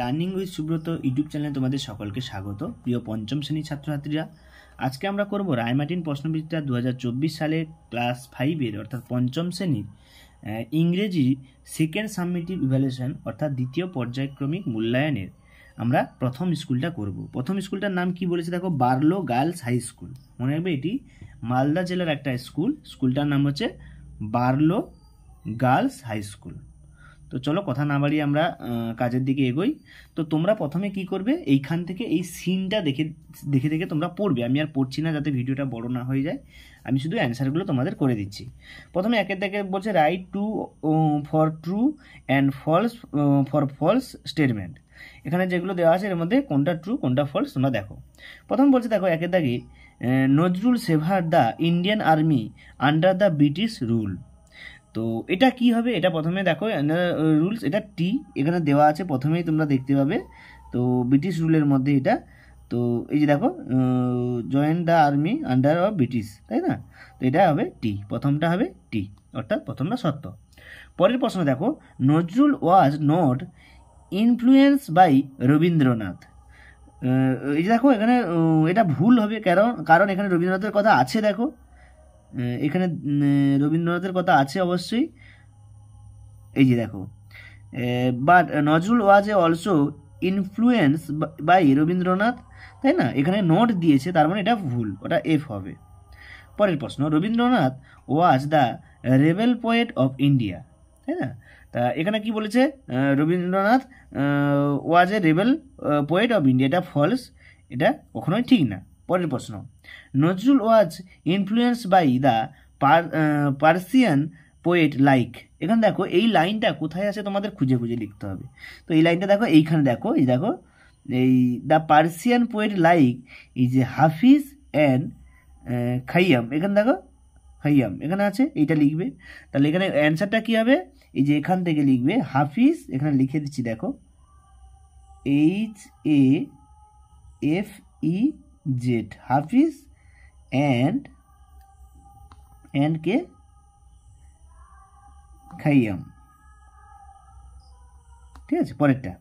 Learning with Subrata YouTube চ্যানেলে তোমাদের সকলকে স্বাগত। প্রিয় পঞ্চম শ্রেণীর ছাত্রছাত্রীরা, আজকে আমরা করব রায়মার্টিন প্রশ্নবিচিত্রা 2024 সালে ক্লাস 5-এর অর্থাৎ পঞ্চম শ্রেণীর ইংরেজি সেকেন্ড সাবমিটিভ ইভ্যালুয়েশন অর্থাৎ দ্বিতীয় পর্যায়ক্রমিক মূল্যায়নের আমরা প্রথম স্কুলটা করব। প্রথম স্কুলটার নাম কি বলেছে দেখো, বার্লো গার্লস হাই স্কুল। মনে রাখবে এটি মালদা জেলার একটা স্কুল, স্কুলটার নাম হচ্ছে বার্লো গার্লস হাই স্কুল। তো চলো কথা না বাড়িয়ে আমরা কাজের দিকে এগোই। তো তোমরা প্রথমে কি করবে, এইখান থেকে এই সিনটা দেখে দেখে তোমরা পড়বে। আমি আর পড়ছি না যাতে ভিডিওটা বড় না হয়ে যায়, আমি শুধু অ্যান্সারগুলো তোমাদের করে দিচ্ছি। প্রথমে একের দিকে বলছে write T for true and false for false statement. এখানে যেগুলো দেওয়া আছে এর মধ্যে কোনটা ট্রু কোনটা ফলস তোমরা দেখো। প্রথম বলছে দেখো একের দাগে Nazrul served the Indian army under the British rule. তো এটা কি হবে, এটা প্রথমে দেখো রুলস, এটা টি এখানে দেওয়া আছে প্রথমেই তোমরা দেখতে পাবে। তো ব্রিটিশ রুলের মধ্যে এটা, তো এই যে দেখো join the army under of British, তাই না? তো এটা হবে টি, প্রথমটা হবে টি, অর্থাৎ প্রথমটা সত্য। পরের প্রশ্ন দেখো, Nazrul was not influence by Rabindranath. এই যে দেখো এখানে এটা ভুল হবে, কারণ এখানে রবীন্দ্রনাথের কথা আছে। দেখো এখানে রবীন্দ্রনাথের কথা আছে অবশ্যই, এই যে দেখো, but Nazrul was also influence by Rabindranath, তাই না? এখানে নোট দিয়েছে, তার মানে এটা ভুল, ওটা এফ হবে। পরের প্রশ্ন, Rabindranath was the rebel poet of India, তাই না? তা এখানে কি বলেছে, Rabindranath was a rebel poet of India, এটা ফলস, এটা কখনোই ঠিক না। পরের প্রশ্ন, Nazrul was influence by the Persian poet like. এখানে দেখো এই লাইনটা কোথায় আছে তোমাদের খুঁজে খুঁজে লিখতে হবে। তো এই লাইনটা দেখো এইখানে, দেখো এই দেখো, এই দ্য পার্সিয়ান পোয়েট লাইক এই যে হাফিজ অ্যান্ড খাইয়াম, এখানে দেখো খাইয়াম এখানে আছে, এইটা লিখবে। তাহলে এখানে অ্যান্সারটা কী হবে, এই যে এখান থেকে লিখবে হাফিজ, এখানে লিখে দিচ্ছি দেখো HAFEZ, হাফিজ অ্যান্ড কে খাইয়াম, ঠিক আছে। পরেরটা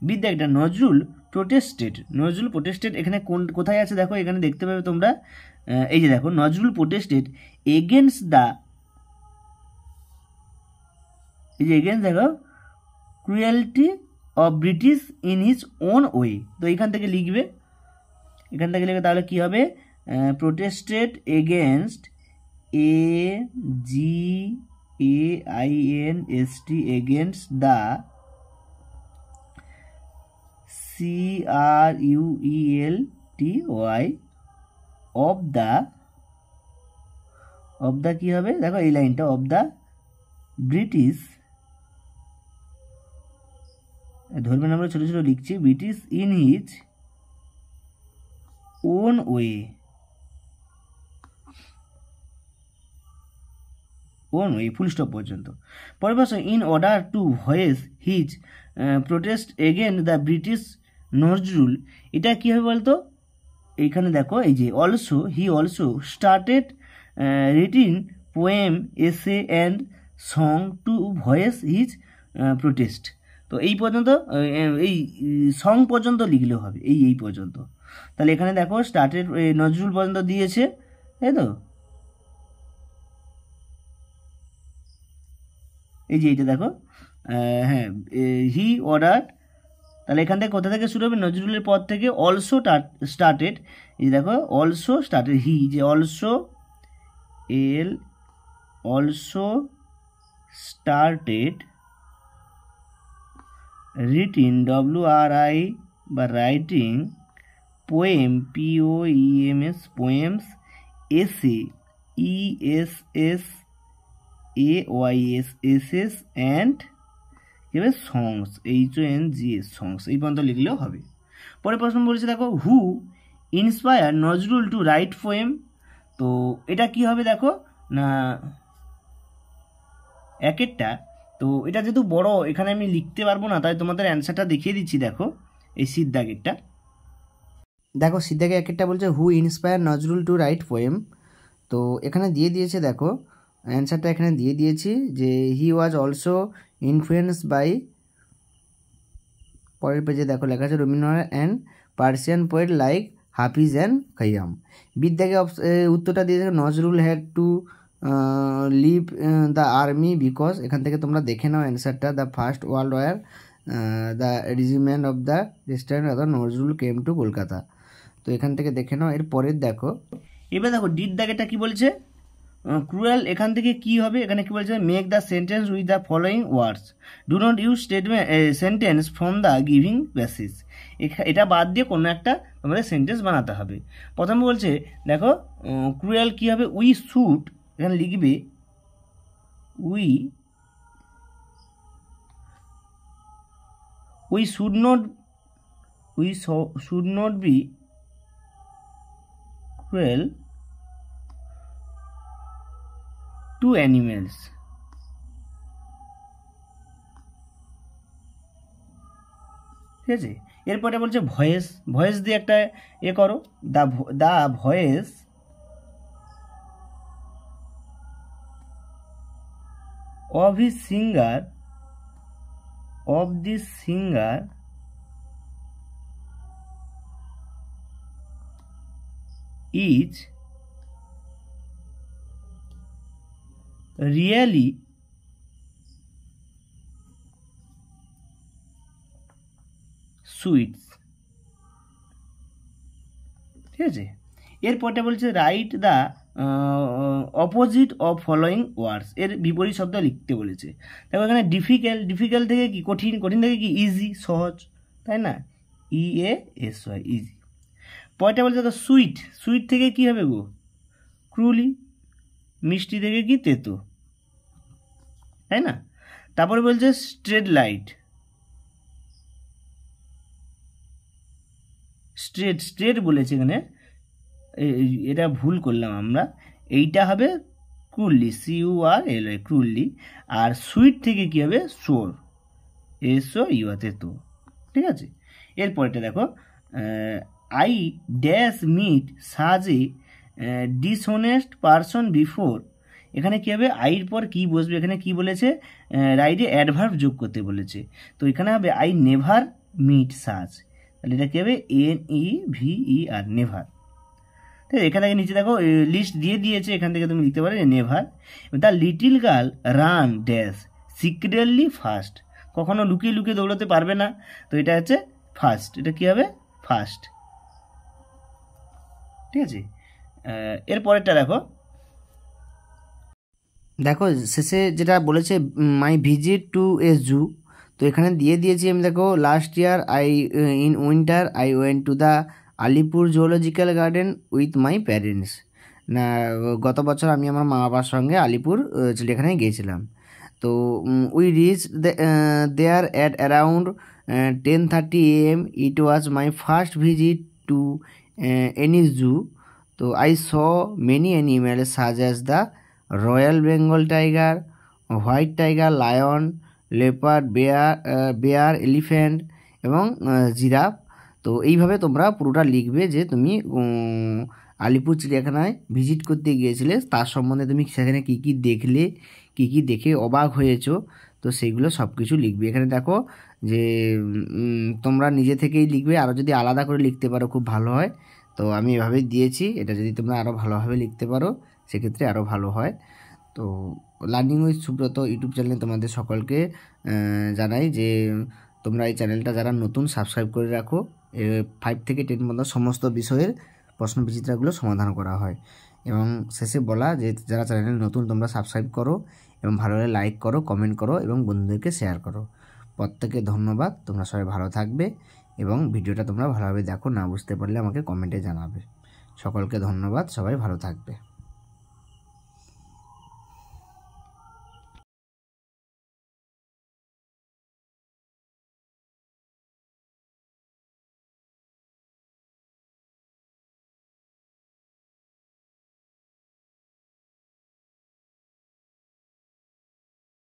বিদ্যাটা নজরুল প্রোটেস্টেড, এখানে কোথায় আছে দেখো, এখানে দেখতে পাবে তোমরা, এই যে দেখো নজরুল প্রোটেস্টেড এগেনস্ট দ্য, এই যে এগেনস্ট দেখো cruelty of British in his own way. তো এখান থেকে লিখবে, তাহলে কি হবে, protested against AGAINST against the CRUELTY of the কি হবে দেখো এই লাইনটা, অফ দ্য ব্রিটিশ, ধরবেন আমরা ছোট ছোট লিখছি, British in his own way, full stop পর্যন্ত। পরের প্রশ্ন, in order to voice his protest again the British Nazrul, এটা কী হবে বলতো, এইখানে দেখো এই যে he also started writing poem essay and song to voice his protest. তো এই পর্যন্ত, এই সং পর্যন্ত লিখলেও হবে, এই পর্যন্ত। তাহলে এখানে দেখো স্টার্টেড নজরুল পর্যন্ত দিয়েছে, তাই তো, এই যে এইটা দেখো, হ্যাঁ হি অর্ডার, তাহলে এখান থেকে কোথা থেকে শুরু হবে, নজরুলের পর থেকে অলসো স্টার্টেড, এই দেখো অলসো স্টার্টেড, হি যে অলসো স্টার্টেড রিটিং WRI বা রাইটিং পোয়েম POEMS পোয়েমস এসে ESSAYSSS অ্যান্ড কি হবে সংস HONGS সংস, এই পর্যন্ত লিখলেও হবে। পরে প্রশ্ন বলেছে দেখো, who inspire Nazrul to write poem. তো এটা কি হবে দেখো না, একেরটা, তো এটা যেহেতু বড় এখানে আমি লিখতে পারবো না, তাই তোমাদের অ্যান্সারটা দেখিয়ে দিচ্ছি। দেখো এই সিদ্ধাগেরটা, দেখো সিদ্ধাগে একেরটা বলছে who inspire Nazrul to write poem. তো এখানে দিয়ে দিয়েছে, দেখো অ্যান্সারটা এখানে দিয়ে দিয়েছি যে he was also influence by পরের পেজে দেখো লেখা আছে Rabindranath and Persian poet like Hafiz and Khayyam. বিদ্যাকে উত্তরটা দিয়ে দেখো Nazrul had to leave the army because, এখান থেকে তোমরা দেখে নাও অ্যান্সারটা, the first world war the regiment of the restaurant অর্থাৎ নজরুল কেম টু কলকাতা। তো এখান থেকে দেখে নাও। এর পরের দেখো, এবার দেখো ডিড দাগেটা কি বলছে, ক্রুয়েল, এখান থেকে কি হবে, এখানে কি বলছে, make the sentence with the following words, do not use statement sentence from the giving basis. এটা বাদ দিয়ে কোনো একটা আমাদের সেন্টেন্স বানাতে হবে। প্রথমে বলছে দেখো ক্রুয়েল কি হবে, উই শুড, এখানে লিখবে we should not be cruel to animals. ঠিক আছে, এরপরে বলছে ভয়েস দিয়ে একটা করো, the voice of this singer is really sweets. ঠিক আছে, এরপরটা বলছে write the opposite of following words, এর বিপরীত শব্দ লিখতে বলেছে। দেখো এখানে ডিফিকাল্ট থেকে কি কঠিন থেকে কি ইজি, সহজ, তাই না, EASY, ইজি। পরেরটা বলছে দেখো সুইট থেকে কি হবে গো, ক্রুলি, মিষ্টি থেকে কি তেতো, তাই না। তারপরে বলছে স্ট্রেট বলেছে এখানে, এটা ভুল করলাম আমরা, এইটা হবে ক্রুলি, CURLY, ক্রুলি। আর সুইট থেকে কি হবে, সোর, SOUR, তেতো। ঠিক আছে, এরপরটা দেখো আই ড্যাশ মিট সাজ এ ডিসঅনেস্ট পারসন বিফোর, এখানে কী হবে, আইর পর কি বসবে, এখানে কি বলেছে, রাইটে অ্যাডভার্ব যোগ করতে বলেছে। তো এখানে হবে আই নেভার মিট সাজ, তাহলে এটা কী হবে, NEVER, নেভার। ঠিক আছে, এখান থেকে নিচে দেখো লিস্ট দিয়ে দিয়েছে, এখান থেকে তুমি লিখতে পারো never. The little girl run dash secretly fast, কখনো লুকিয়ে দৌড়াতে পারবে না, তো এটা হচ্ছে ফাস্ট, এটা কী হবে, ফাস্ট। ঠিক আছে, এরপরেরটা দেখো শেষে যেটা বলেছে মাই ভিজিট টু এ জু, তো এখানে দিয়ে দিয়েছি আমি, দেখো last year in winter I went to the Alipore zoological garden with my parents, না গত বছর আমি আমার মা বাবার সঙ্গে আলিপুর চিড়িয়াখানায় গিয়েছিলাম। তো we reach there at around 10:30 AM, it was my first visit to any zoo. তো I saw many animals such as the royal Bengal tiger, white tiger, lion, leopard, bear, elephant এবং জিরাফ। তো এইভাবে তোমরা পুরোটা লিখবে যে তুমি আলিপুর চিড়িয়াখানায় ভিজিট করতে গিয়েছিলে, তার সম্বন্ধে তুমি সেখানে কী কী দেখলে, কী কী দেখে অবাক হয়েছো, তো সেইগুলো সব কিছু লিখবে। এখানে দেখো যে তোমরা নিজে থেকেই লিখবে, আরও যদি আলাদা করে লিখতে পারো খুব ভালো হয়। তো আমি এভাবেই দিয়েছি, এটা যদি তোমরা আরও ভালোভাবে লিখতে পারো সেক্ষেত্রে আরও ভালো হয়। তো লার্নিং উইথ সুব্রত ইউটিউব চ্যানেলে তোমাদের সকলকে জানাই যে তোমরা এই চ্যানেলটা যারা নতুন সাবস্ক্রাইব করে রাখো, 5 থেকে 10 পর্যন্ত সমস্ত বিষয়ের প্রশ্নবিচিত্রাগুলো সমাধান করা হয়। এবং শেষে বলা যে যারা চ্যানেলে নতুন তোমরা সাবস্ক্রাইব করো এবং ভালো হলে লাইক করো, কমেন্ট করো এবং বন্ধুদেরকে শেয়ার করো। প্রত্যেকে ধন্যবাদ, তোমরা সবাই ভালো থাকবে এবং ভিডিওটা তোমরা ভালোভাবে দেখো, না বুঝতে পারলে আমাকে কমেন্টে জানাবে। সকলকে ধন্যবাদ, সবাই ভালো থাকবে।